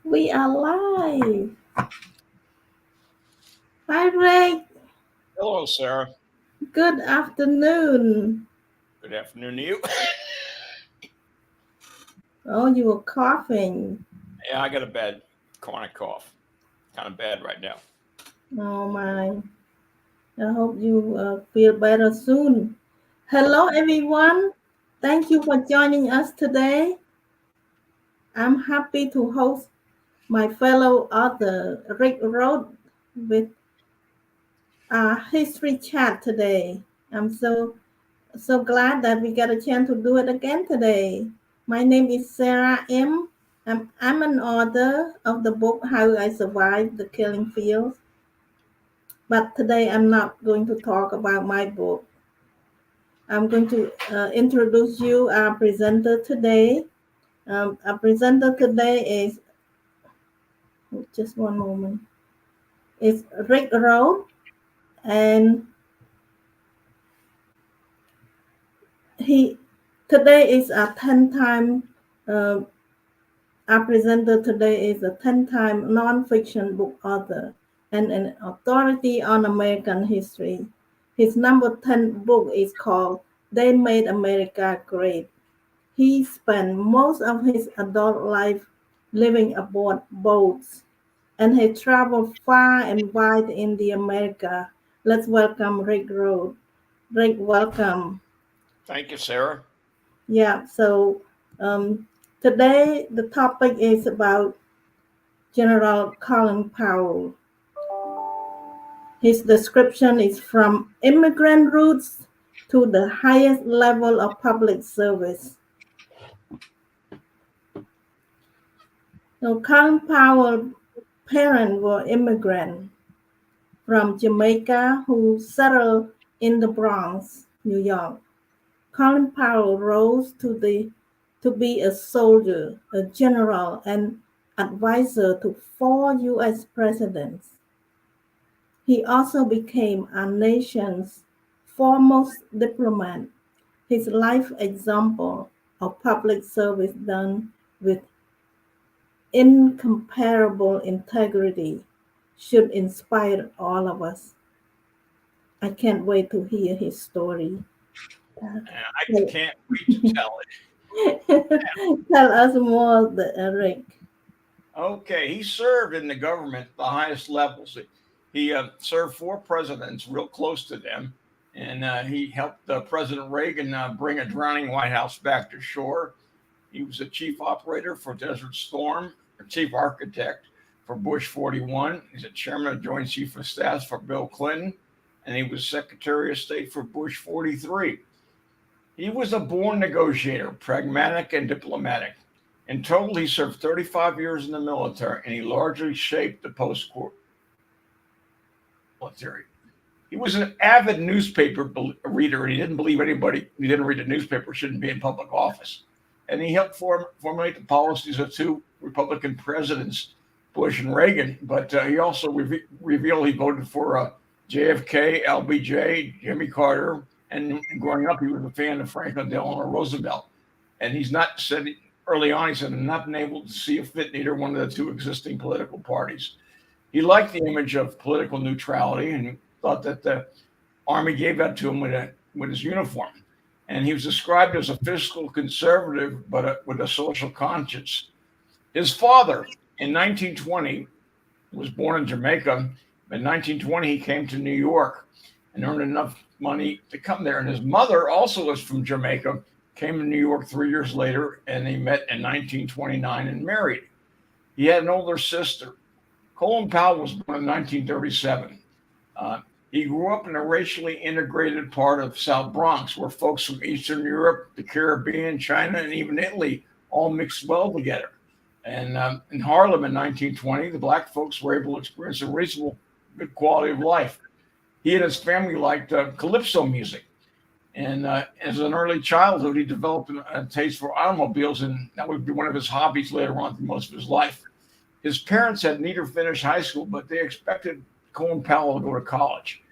We are live. Hi, Ray. Hello, Sarah. Good afternoon. Good afternoon to you. Oh, you were coughing. Yeah, I got a bad chronic cough. Kind of bad right now. Oh, my. I hope you feel better soon. Hello, everyone. Thank you for joining us today. I'm happy to host my fellow author, Rick Road, with our history chat today. I'm so glad that we got a chance to do it again today. My name is Sarah M. I'm an author of the book How I Survived the Killing Fields, but today I'm not going to talk about my book. I'm going to introduce you our presenter today. Our presenter today is, just one moment, is Rick Rowe, and he today is a 10-time uh, our presenter today is a 10-time nonfiction book author and an authority on American history. His number 10 book is called They Made America Great. He spent most of his adult life living aboard boats, and he traveled far and wide in the America. Let's welcome Rick Road. Rick, welcome. Thank you, Sarah. Yeah, so um, today the topic is about General Colin Powell. His description is from immigrant roots to the highest level of public service. Now, Colin Powell's parents were immigrants from Jamaica who settled in the Bronx, New York. Colin Powell rose to be a soldier, a general, and advisor to four U.S. presidents. He also became our nation's foremost diplomat. His life example of public service done with incomparable integrity should inspire all of us. I can't wait to hear his story. And I Tell can't wait to tell it. tell us more, Rick. Okay, he served in the government at the highest levels. He served four presidents, real close to them, and he helped President Reagan bring a drowning White House back to shore. He was the chief operator for Desert Storm, or chief architect for Bush 41. He's a chairman of Joint Chief of Staff for Bill Clinton, and he was Secretary of State for Bush 43. He was a born negotiator, pragmatic and diplomatic. In total, he served 35 years in the military, and he largely shaped the post-war military. He was an avid newspaper reader, and he didn't believe anybody who didn't read a newspaper shouldn't be in public office. And he helped formulate the policies of two Republican presidents, Bush and Reagan. But he also revealed he voted for JFK, LBJ, Jimmy Carter, and growing up, he was a fan of Franklin Delano Roosevelt. And he's not said early on, he said, "I've not been able to see a fit in either one of the two existing political parties." He liked the image of political neutrality and thought that the Army gave that to him with his uniform. And he was described as a fiscal conservative, but with a social conscience. His father, in 1920, was born in Jamaica. In 1920, he came to New York and earned enough money to come there. And his mother also was from Jamaica, came to New York 3 years later, and they met in 1929 and married. He had an older sister. Colin Powell was born in 1937. Uh, he grew up in a racially integrated part of South Bronx, where folks from Eastern Europe, the Caribbean, China, and even Italy all mixed well together. And in Harlem in 1920, the black folks were able to experience a reasonable, good quality of life. He and his family liked calypso music. And as an early childhood, he developed a taste for automobiles, and that would be one of his hobbies later on through most of his life. His parents had neither finished high school, but they expected Colin Powell to go to college.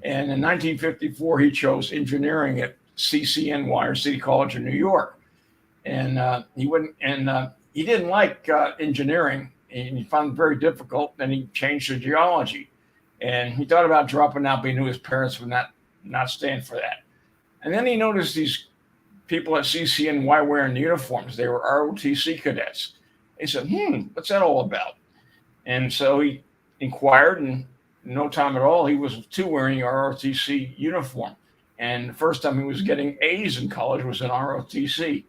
And in 1954, he chose engineering at CCNY, or City College in New York. And he wouldn't, and he didn't like engineering, and he found it very difficult. Then he changed to geology, and he thought about dropping out, but he knew his parents would not stand for that. And then he noticed these people at CCNY wearing uniforms. They were ROTC cadets. He said, what's that all about? And so he inquired, and in no time at all, he was too wearing a ROTC uniform. And the first time he was getting A's in college was in ROTC.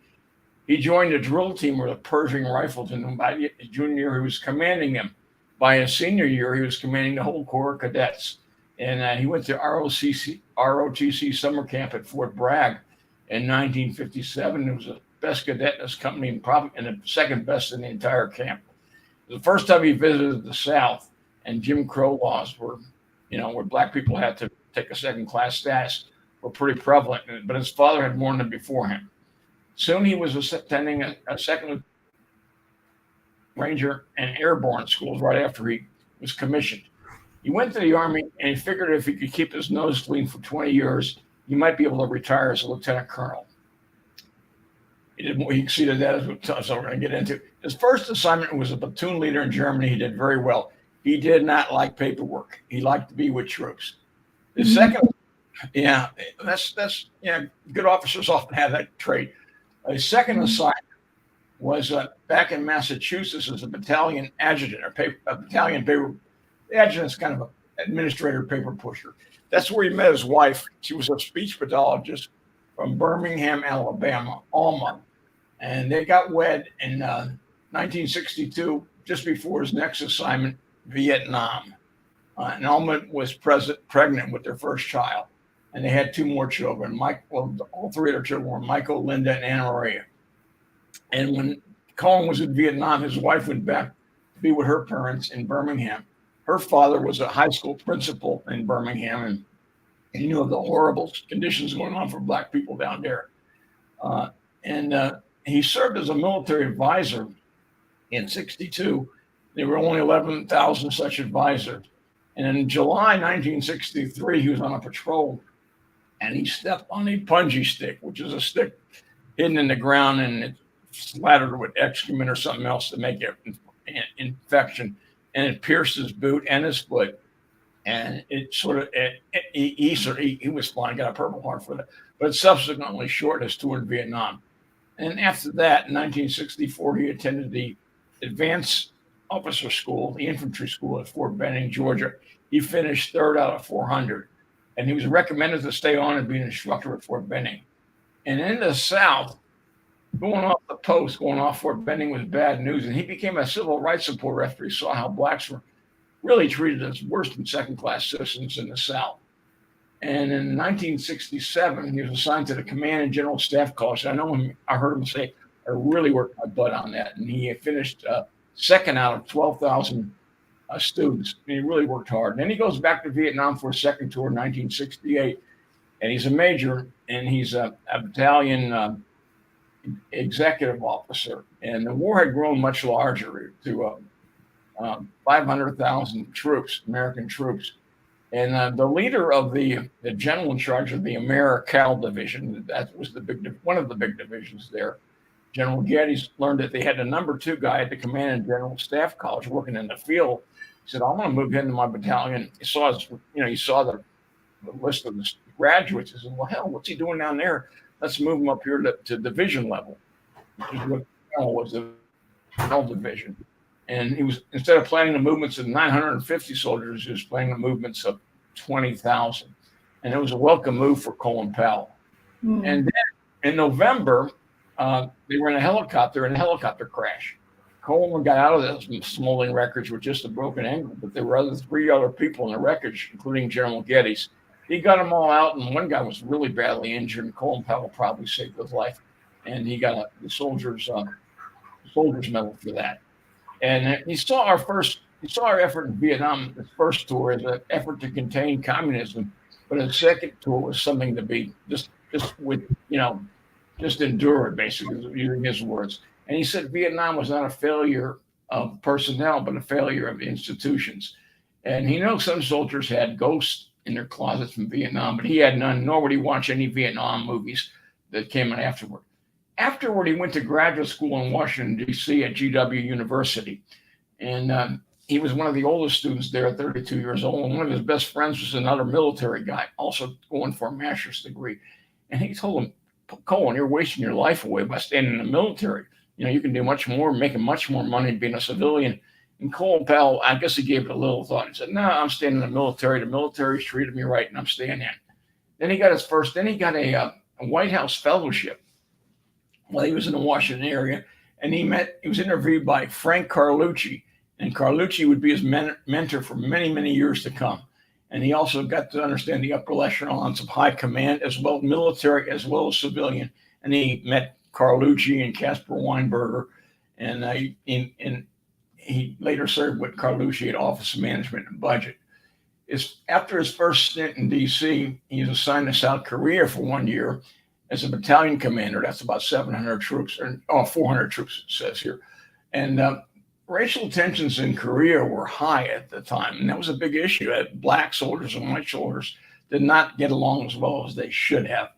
He joined a drill team with the Pershing Rifles, and by his junior year, he was commanding them. By his senior year, he was commanding the whole Corps of Cadets. And he went to ROTC summer camp at Fort Bragg in 1957. He was the best cadet in his company, and probably the second best in the entire camp. It was the first time he visited the South, and Jim Crow laws were, where black people had to take a second-class status, were pretty prevalent. But his father had warned him before him. Soon he was attending a second Ranger and Airborne schools right after he was commissioned. He went to the Army, and he figured if he could keep his nose clean for 20 years, he might be able to retire as a lieutenant colonel. He exceeded that, as we're going to get into. His first assignment was a platoon leader in Germany. He did very well. He did not like paperwork. He liked to be with troops. His second, that's good officers often have that trait. His second assignment was back in Massachusetts as a battalion adjutant, or battalion paper. The adjutant's kind of an administrator, paper pusher. That's where he met his wife. She was a speech pathologist from Birmingham, Alabama, Alma. And they got wed in 1962, just before his next assignment, Vietnam. And Alma was pregnant with their first child. And they had two more children. All three of their children were Michael, Linda, and Anna Maria. And when Colin was in Vietnam, his wife went back to be with her parents in Birmingham. Her father was a high school principal in Birmingham, and he knew of the horrible conditions going on for black people down there. He served as a military advisor in 62. There were only 11,000 such advisors. And in July 1963, he was on a patrol, and he stepped on a punji stick, which is a stick hidden in the ground, and it's splattered with excrement or something else to make it infection. And it pierced his boot and his foot. And it he was fine, got a Purple Heart for that. But it subsequently shortened his tour in Vietnam. And after that, in 1964, he attended the Advanced Officer School, the infantry school at Fort Benning, Georgia. He finished third out of 400. And he was recommended to stay on and be an instructor at Fort Benning. And in the South, going off the post, going off Fort Benning was bad news. And he became a civil rights supporter after he saw how blacks were really treated as worse than second-class citizens in the South. And in 1967, he was assigned to the Command and General Staff College. I heard him say, I really worked my butt on that. And he finished second out of 12,000 students. And he really worked hard. And then he goes back to Vietnam for a second tour in 1968. And he's a major, and he's a battalion executive officer. And the war had grown much larger to 500,000 troops, American troops. And the leader of the general in charge of the AmeriCal division, that was one of the big divisions there, General Geddes, learned that they had the number 2 guy at the Command and General Staff College working in the field. He said, I want to move into my battalion. He saw the list of the graduates. He said, well, hell, what's he doing down there? Let's move him up here to division level, which is what was the division. And he was, instead of planning the movements of 950 soldiers, he was planning the movements of 20,000. And it was a welcome move for Colin Powell. Mm-hmm. And then in November, they were in a helicopter, and a helicopter crash. Colin got out of those smoldering wreckage with just a broken ankle, but there were 3 other people in the wreckage, including General Geddes. He got them all out, and one guy was really badly injured, and Colin Powell probably saved his life. And he got the soldier's medal for that. And he saw our effort in Vietnam, his first tour, as an effort to contain communism, but his second tour was something to be just endure it, basically, using his words. And he said Vietnam was not a failure of personnel, but a failure of institutions. And he knows some soldiers had ghosts in their closets from Vietnam, but he had none, nor would he watch any Vietnam movies that came in afterward. Afterward, he went to graduate school in Washington, D.C. at GW University. And he was one of the oldest students there at 32 years old. And one of his best friends was another military guy, also going for a master's degree. And he told him, Colin, you're wasting your life away by staying in the military. You can do much more, making much more money being a civilian. And Colin Powell, I guess he gave it a little thought. He said, no, I'm staying in the military. The military's treated me right, and I'm staying in. Then he got a White House fellowship while he was in the Washington area. And he was interviewed by Frank Carlucci. And Carlucci would be his mentor for many, many years to come. And he also got to understand the upper echelons of high command, as well military as well as civilian. And he met Carlucci and Caspar Weinberger, and he later served with Carlucci at Office of Management and Budget. After his first stint in D.C., he was assigned to South Korea for 1 year as a battalion commander. That's about 700 troops, or 400 troops, it says here. And racial tensions in Korea were high at the time, and that was a big issue. Black soldiers and white soldiers did not get along as well as they should have.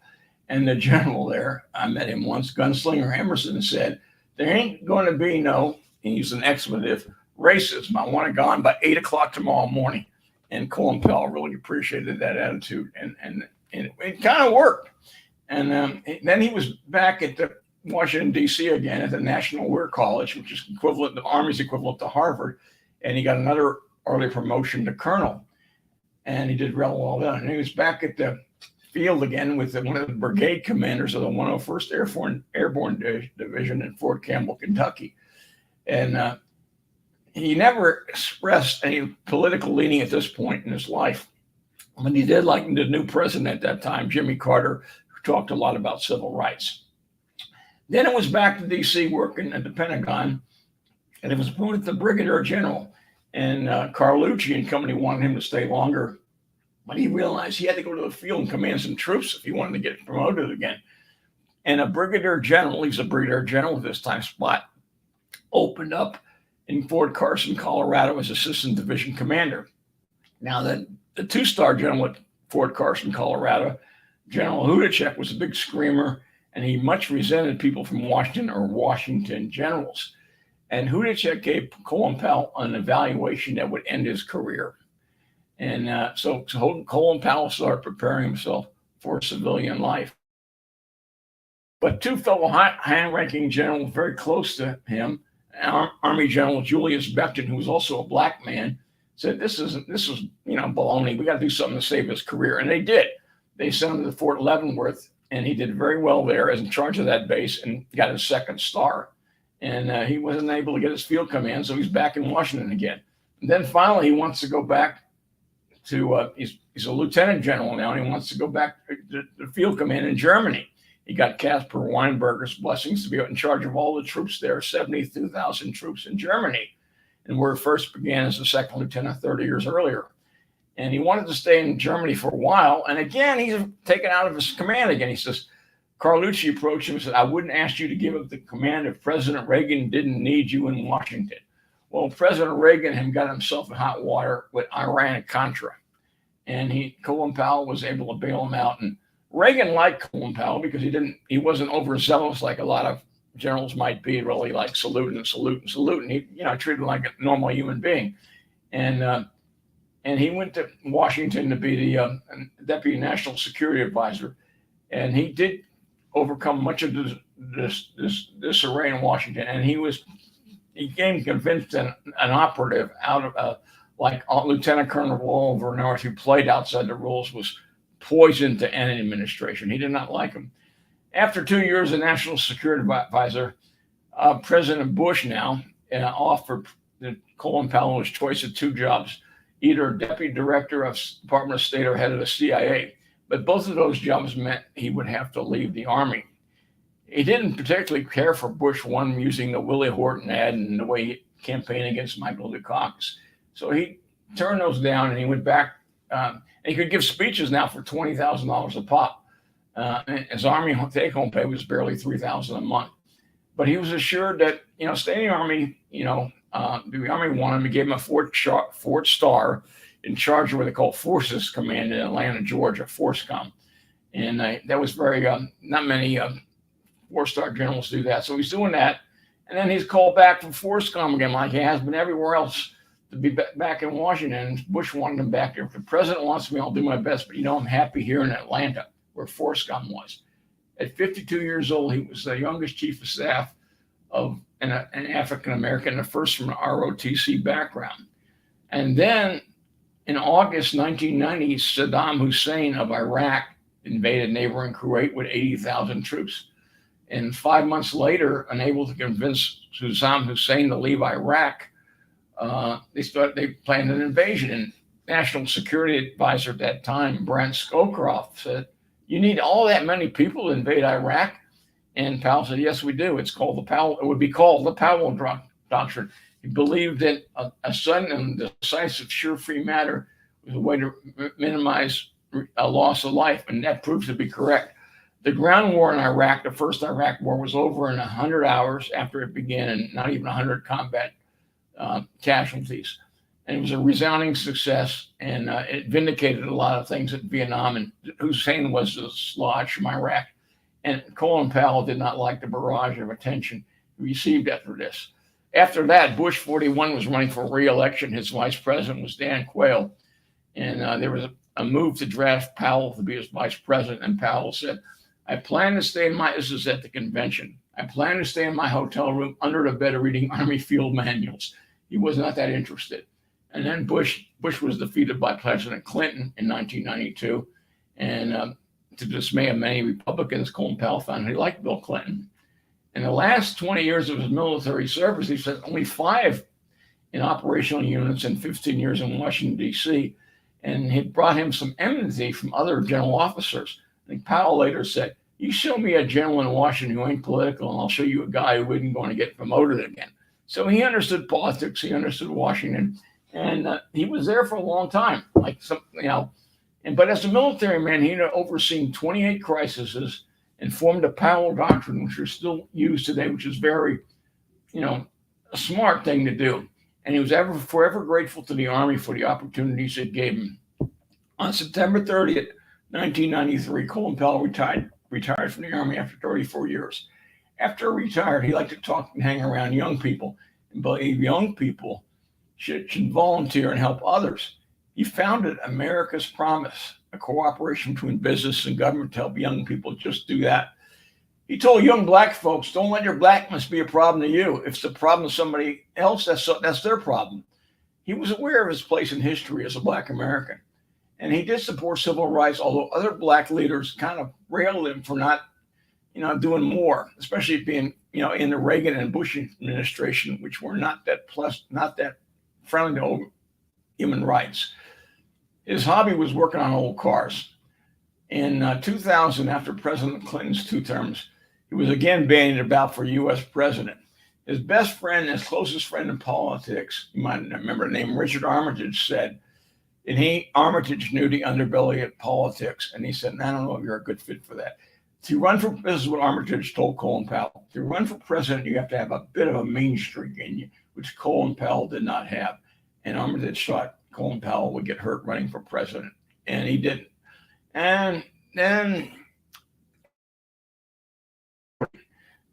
And the general there, I met him once, Gunslinger Emerson, said, there ain't going to be no, he used an expletive, racism. I want it gone by 8 o'clock tomorrow morning. And Colin Powell really appreciated that attitude, and it kind of worked. And then he was back at the Washington, D.C. again at the National War College, which is the Army's equivalent to Harvard. And he got another early promotion to colonel. And he did real well then. And he was back at the field again with one of the brigade commanders of the 101st Airborne Division in Fort Campbell, Kentucky. And he never expressed any political leaning at this point in his life. But he did like the new president at that time, Jimmy Carter, who talked a lot about civil rights. Then it was back to D.C. working at the Pentagon, and it was promoted to brigadier general. And Carlucci and company wanted him to stay longer, but he realized he had to go to the field and command some troops if he wanted to get promoted again. And a brigadier general, he's a brigadier general at this time spot, opened up in Fort Carson, Colorado as assistant division commander. Now, the two-star general at Fort Carson, Colorado, General Hudacek, was a big screamer, and he much resented people from Washington or Washington generals. And Hudacek gave Colin Powell an evaluation that would end his career. And so Colin Powell started preparing himself for civilian life. But two fellow high-ranking generals very close to him, Army General Julius Becton, who was also a black man, said, this is baloney. We got to do something to save his career. And they did. They sent him to Fort Leavenworth, and he did very well there as in charge of that base and got his second star. And he wasn't able to get his field command, so he's back in Washington again. And then finally, he wants to go back to, he's a lieutenant general now, and he wants to go back to the field command in Germany. He got Caspar Weinberger's blessings to be in charge of all the troops there, 72,000 troops in Germany, and where it first began as a second lieutenant 30 years earlier. And he wanted to stay in Germany for a while. And again, he's taken out of his command again. He says, Carlucci approached him and said, I wouldn't ask you to give up the command if President Reagan didn't need you in Washington. Well, President Reagan had got himself in hot water with Iran and Contra. And Colin Powell was able to bail him out. And Reagan liked Colin Powell because he wasn't overzealous like a lot of generals might be, really like salute. And he, treated him like a normal human being. And he went to Washington to be the Deputy National Security Advisor. And he did overcome much of this disarray in Washington. And he became convinced an operative out of like Lieutenant Colonel Oliver North, who played outside the rules, was poison to any administration. He did not like him. After 2 years as National Security Advisor, President Bush now offered Colin Powell his choice of two jobs, either Deputy Director of Department of State or head of the CIA. But both of those jobs meant he would have to leave the Army. He didn't particularly care for Bush one using the Willie Horton ad and the way he campaigned against Michael Dukakis. So he turned those down and he went back. And he could give speeches now for $20,000 a pop. His Army take-home pay was barely $3,000 a month. But he was assured that, staying in the Army, the Army wanted him. He gave him a Fort Star in charge of what they call Forces Command in Atlanta, Georgia, FORSCOM. And that was very, not many 4-star generals do that. So he's doing that. And then he's called back from FORSCOM again, like he has been everywhere else, to be back in Washington. Bush wanted him back there. If the president wants me, I'll do my best. But I'm happy here in Atlanta, where FORSCOM was. At 52 years old, he was the youngest chief of staff of an African American, the first from an ROTC background. And then in August 1990, Saddam Hussein of Iraq invaded neighboring Kuwait with 80,000 troops. And 5 months later, unable to convince Saddam Hussein to leave Iraq, they planned an invasion. And National Security Advisor at that time, Brent Scowcroft, said, "You need all that many people to invade Iraq?" And Powell said, "Yes, we do. It's called the Powell. It would be called the Powell Doctrine." He believed that a sudden and decisive, sure-free matter was a way to minimize a loss of life, and that proves to be correct. The ground war in Iraq, the first Iraq war, was over in 100 hours after it began, and not even 100 combat casualties. And it was a resounding success, and it vindicated a lot of things at Vietnam. And Hussein was dislodged from Iraq. And Colin Powell did not like the barrage of attention he received after this. After that, Bush 41 was running for re-election. His vice president was Dan Quayle. And there was a move to draft Powell to be his vice president. And Powell said, "I plan to stay in this is at the convention. I plan to stay in my hotel room under the bed reading Army field manuals." He was not that interested. And then Bush was defeated by President Clinton in 1992. And to the dismay of many Republicans, Colin Powell found he liked Bill Clinton. In the last 20 years of his military service, he spent only 5 in operational units and 15 years in Washington, D.C. And it brought him some enmity from other general officers. I think Powell later said, "You show me a general in Washington who ain't political, and I'll show you a guy who isn't going to get promoted again." So he understood politics. He understood Washington. And he was there for a long time, but as a military man, he had overseen 28 crises and formed the Powell Doctrine, which is still used today, which is very, a smart thing to do. And he was forever grateful to the Army for the opportunities it gave him. On September 30th, 1993, Colin Powell retired from the Army after 34 years. After he retired, he liked to talk and hang around young people and believe young people should volunteer and help others. He founded America's Promise, a cooperation between business and government to help young people just do that. He told young black folks, "Don't let your blackness be a problem to you. If it's a problem to somebody else, that's their problem." He was aware of his place in history as a black American. And he did support civil rights, although other black leaders kind of railed him for not, doing more, especially being, in the Reagan and Bush administration, which were not that friendly to human rights. His hobby was working on old cars. In 2000, after President Clinton's 2 terms, he was again bandied about for U.S. president. His best friend, his closest friend in politics, you might remember the name, Richard Armitage, said, Armitage knew the underbelly of politics, and he said, "I don't know if you're a good fit for that." This is what Armitage told Colin Powell. To run for president, you have to have a bit of a mean streak in you, which Colin Powell did not have. And Armitage thought Colin Powell would get hurt running for president, and he didn't. And then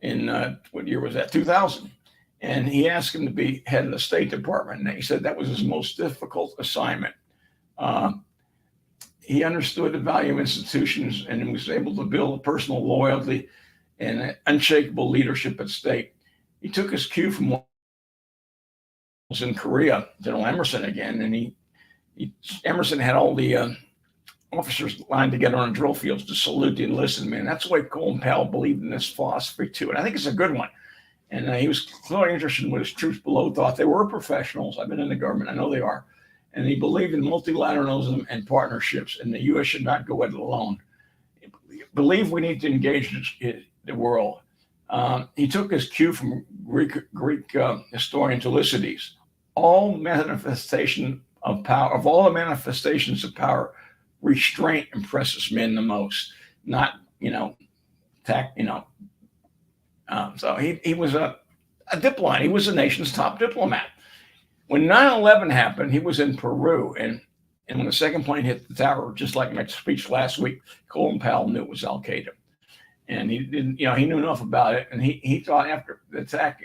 in what year was that? 2000. And he asked him to be head of the State Department. And he said that was his most difficult assignment. He understood the value of institutions and was able to build a personal loyalty and unshakable leadership at state. He took his cue from what was in Korea, General Emerson again, and Emerson had all the officers lined together on drill fields to salute the enlisted men. That's why Colin Powell believed in this philosophy too, and I think it's a good one. And he was clearly interested in what his troops below thought. They were professionals. I've been in the government. I know they are. And he believed in multilateralism and partnerships, and the U.S. should not go it alone. He believed we need to engage the world. He took his cue from Greek historian Thucydides. All the manifestations of power, restraint impresses men the most. Not, so he was a diplomat. He was the nation's top diplomat. When 9/11 happened, he was in Peru, and when the second plane hit the tower, just like my speech last week, Colin Powell knew it was Al Qaeda, and he didn't, he knew enough about it, and he thought after the attack,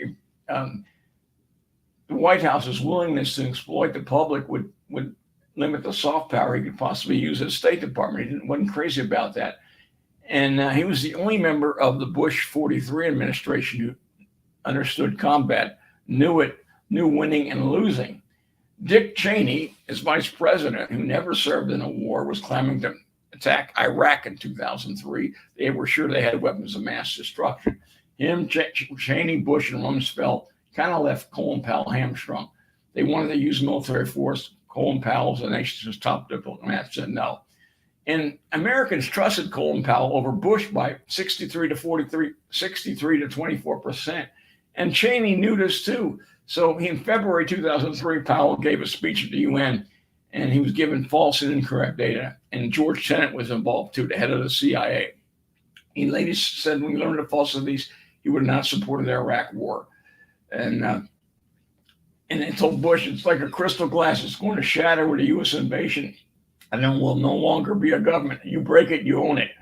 the White House's willingness to exploit the public would limit the soft power he could possibly use at the State Department. He wasn't crazy about that. And he was the only member of the Bush 43 administration who understood combat, knew winning and losing. Dick Cheney, as vice president, who never served in a war, was claiming to attack Iraq in 2003. They were sure they had weapons of mass destruction. Him, Cheney, Bush, and Rumsfeld kind of left Colin Powell hamstrung. They wanted to use military force. Colin Powell, the nation's top diplomat, said no. And Americans trusted Colin Powell over Bush by 63 to 24%. And Cheney knew this too. So in February 2003, Powell gave a speech at the UN, and he was given false and incorrect data. And George Tenet was involved too, the head of the CIA. He later said when he learned the falsities, he would not support the Iraq war. And they told Bush, it's like a crystal glass. It's going to shatter with a U.S. invasion, and then we'll no longer be a government. You break it, you own it.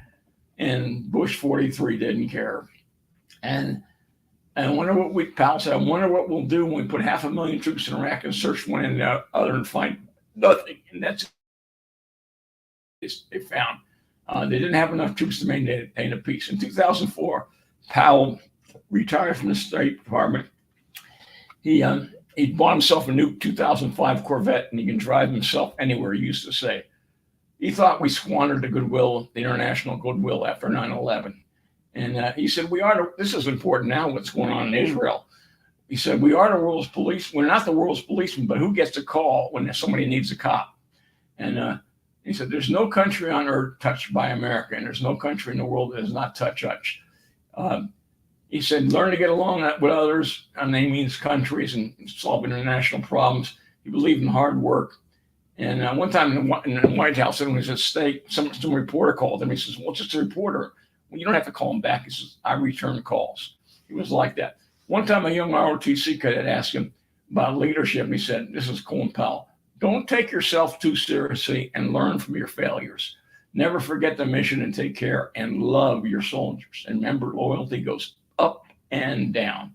And Bush 43 didn't care. And I wonder what Powell said, I wonder what we'll do when we put 500,000 troops in Iraq and search one and the other and find nothing. And that's they found. They didn't have enough troops to maintain a peace. In 2004, Powell retired from the State Department. He bought himself a new 2005 Corvette, and he can drive himself anywhere, he used to say. He thought we squandered the international goodwill after 9/11. And he said, this is important now, what's going on in Israel. He said, we are the world's police. We're not the world's policemen, but who gets a call when somebody needs a cop? And he said, there's no country on earth touched by America, and there's no country in the world that is not touched. He said, learn to get along with others, and that means countries and solve international problems. He believed in hard work. And one time in the White House, when he was at stake, some reporter called him. He says, well, just a reporter. Well, you don't have to call him back. He says, I return calls. He was like that. One time a young ROTC cadet asked him about leadership. And he said, this is Colin Powell. Don't take yourself too seriously and learn from your failures. Never forget the mission and take care and love your soldiers. And remember, loyalty goes up and down.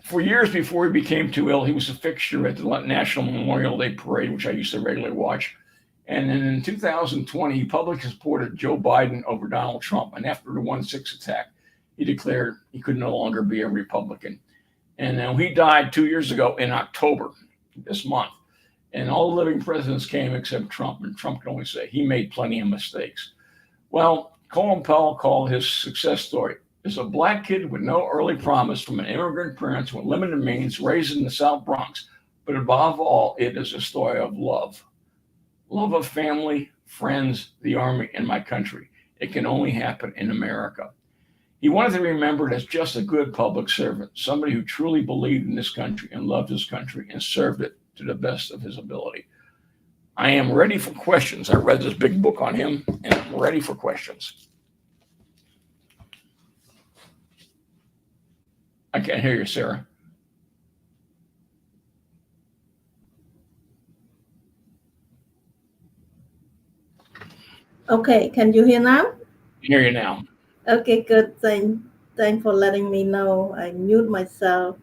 For years before he became too ill, he was a fixture at the National Memorial Day Parade, which I used to regularly watch. And then in 2020, he publicly supported Joe Biden over Donald Trump. And after the 1/6 attack, he declared he could no longer be a Republican. And now he died 2 years ago in October, this month. And all the living presidents came except Trump. And Trump can only say he made plenty of mistakes. Well, Colin Powell called his success story is a black kid with no early promise from an immigrant parents with limited means, raised in the South Bronx. But above all, it is a story of love. Love of family, friends, the army, and my country. It can only happen in America. He wanted to be remembered as just a good public servant, somebody who truly believed in this country and loved his country and served it to the best of his ability. I am ready for questions. I read this big book on him, and I'm ready for questions. I can't hear you, Sarah. Okay, can you hear now? I hear you now. Okay, good. Thanks for letting me know. I mute myself.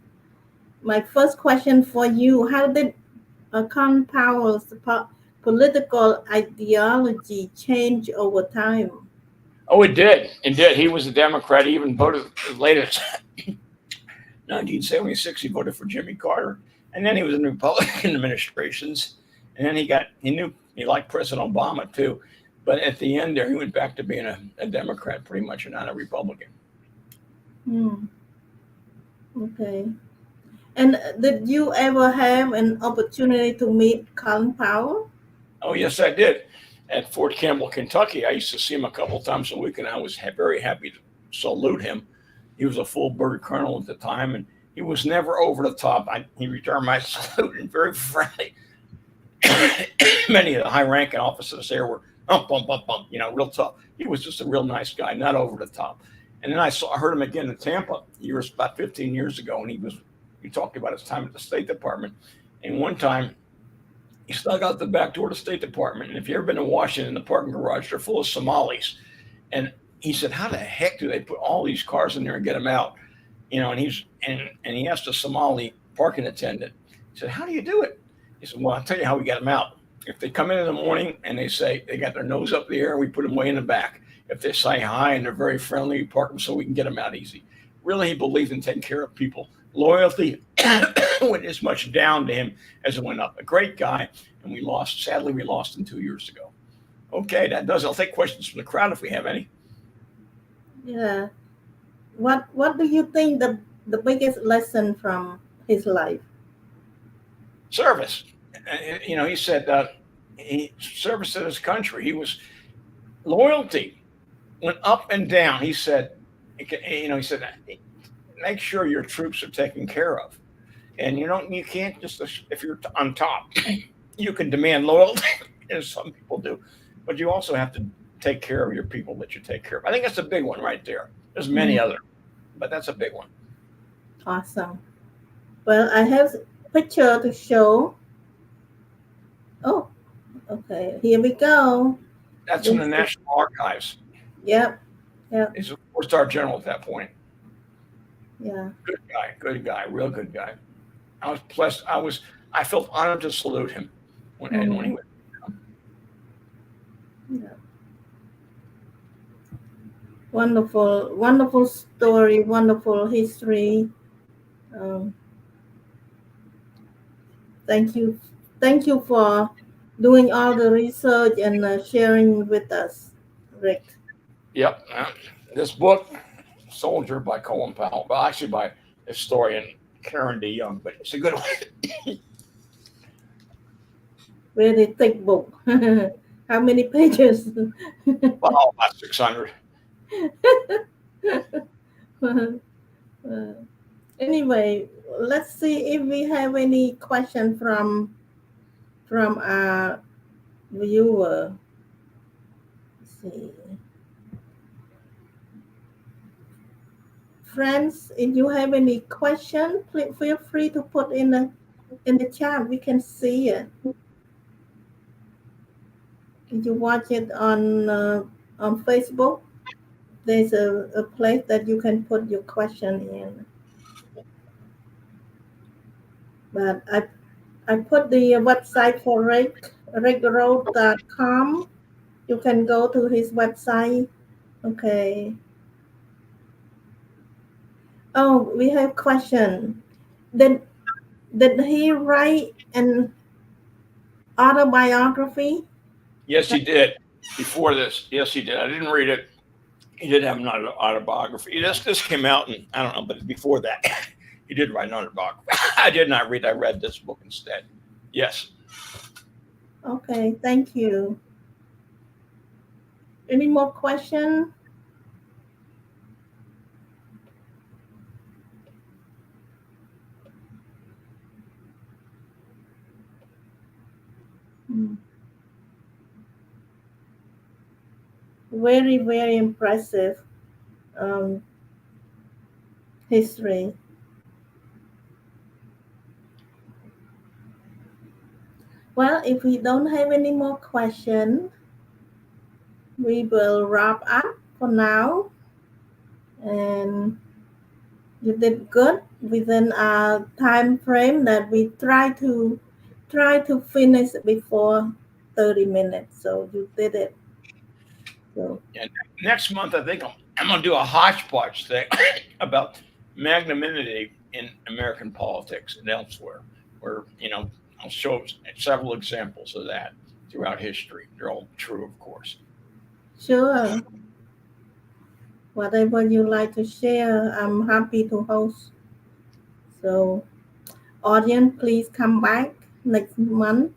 My first question for you, how did Colin Powell's political ideology change over time? Oh, it did. It did. He was a Democrat. He even voted as late as 1976. He voted for Jimmy Carter. And then he was in Republican administrations. And then he liked President Obama too. But at the end there, he went back to being a Democrat pretty much and not a Republican. Okay. And did you ever have an opportunity to meet Colin Powell? Oh, yes, I did. At Fort Campbell, Kentucky. I used to see him a couple of times a week, and I was very happy to salute him. He was a full bird colonel at the time, and he was never over the top. He returned my salute and very friendly. Many of the high-ranking officers there were real tough. He was just a real nice guy, not over the top. And then I heard him again in Tampa about 15 years ago, and he talked about his time at the State Department. And one time, he snuck out the back door of the State Department. And if you've ever been to Washington, the parking garage, they're full of Somalis. And he said, how the heck do they put all these cars in there and get them out? And he asked a Somali parking attendant. He said, "How do you do it?" He said, "Well, I'll tell you how we get them out. If they come in the morning and they say they got their nose up in the air, we put them way in the back. If they say hi and they're very friendly, we park them so we can get them out easy." Really, he believed in taking care of people. Loyalty went as much down to him as it went up. A great guy, and we lost. Sadly, we lost him 2 years ago. Okay, that does. I'll take questions from the crowd if we have any. Yeah. What do you think the biggest lesson from his life? Service. He said he service to his country. He was loyalty went up and down. He said, make sure your troops are taken care of, and you can't just if you're on top, you can demand loyalty, as some people do, but you also have to take care of your people that you take care of. I think that's a big one right there. There's many Mm, other, but that's a big one. awesome. Well, I have a picture to show. Oh, okay. Here we go. That's from the This is, National Archives. yep, yep, He's a four-star general at that point. yeah. Good guy, real good guy. I was blessed. I felt honored to salute him when he Mm, was. yeah. Wonderful, wonderful story, wonderful history. Um, thank you, thank you for doing all the research and sharing with us, Rick. Yep. This book, Soldier by Colin Powell, well, actually by historian Karen DeYoung, but it's a good one. Very thick book. How many pages? Wow, about 600. Uh, anyway, let's see if we have any question from our viewer. Let's see, friends, if you have any question, please feel free to put in the chat. We can see it. If you watch it on Facebook, there's a place that you can put your question in. But I put the website for rickroad.com. You can go to his website. Okay. Oh, we have question. Did did he write an autobiography? Yes, he did. Before this, yes, he did. I didn't read it. He did have an autobiography. This came out, and I don't know, but before that, he did write an autobiography. I did not read. I read this book instead. Yes. Okay, thank you. Any more question? Hmm. Very, very impressive um, history. Well, if we don't have any more question, we will wrap up for now. And you did good within our time frame that we try to finish before 30 minutes. So you did it. So And next month, I think I'm going to do a hodgepodge thing about magnanimity in American politics and elsewhere, where I'll show several examples of that throughout history. They're all true, of course. sure, whatever you like to share, I'm happy to host. So audience, please come back next month.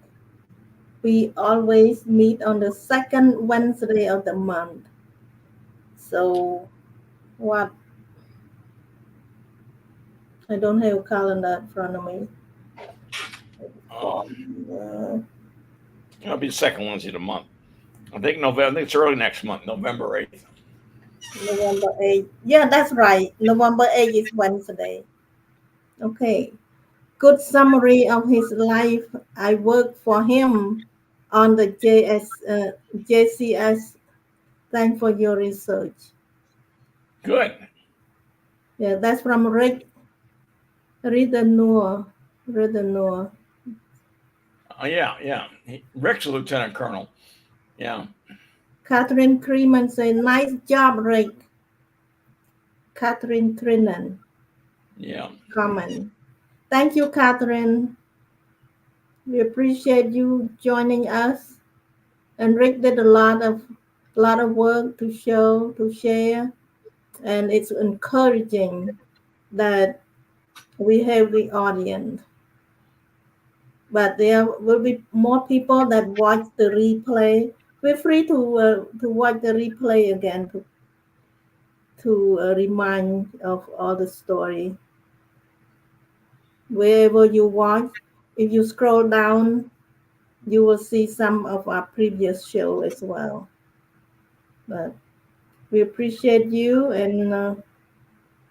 We always meet on the second Wednesday of the month. So what? I don't have a calendar in front of me. Um, it'll be the second Wednesday of the month. I think November. I think it's early next month, November 8th. November 8th. Yeah, that's right. November 8th is Wednesday. Okay. Good summary of his life. I worked for him on the JCS. Thanks for your research. Good. Yeah, that's from Rick Ridenor. Ridenor. Yeah. Rick's a lieutenant colonel. Yeah. Catherine Creeman say, nice job, Rick. Catherine Trinan Yeah. comment. Thank you, Catherine. We appreciate you joining us. And Rick did a lot of work to show, to share, and it's encouraging that we have the audience. But there will be more people that watch the replay. Feel free to watch the replay again to remind of all the story. Wherever you watch, if you scroll down, you will see some of our previous show as well. But we appreciate you and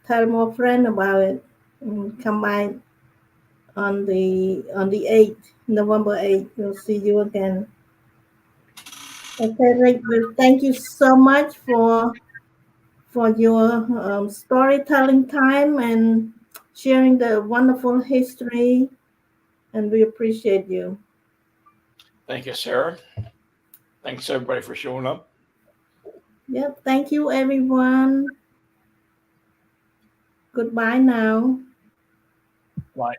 tell more friend about it. And come by on the 8th, November 8th. We'll see you again. Okay, Rick. Well, thank you so much for your storytelling time and sharing the wonderful history. And we appreciate you. Thank you, Sarah. Thanks everybody for showing up. Yep. Thank you, everyone. Goodbye now. Bye.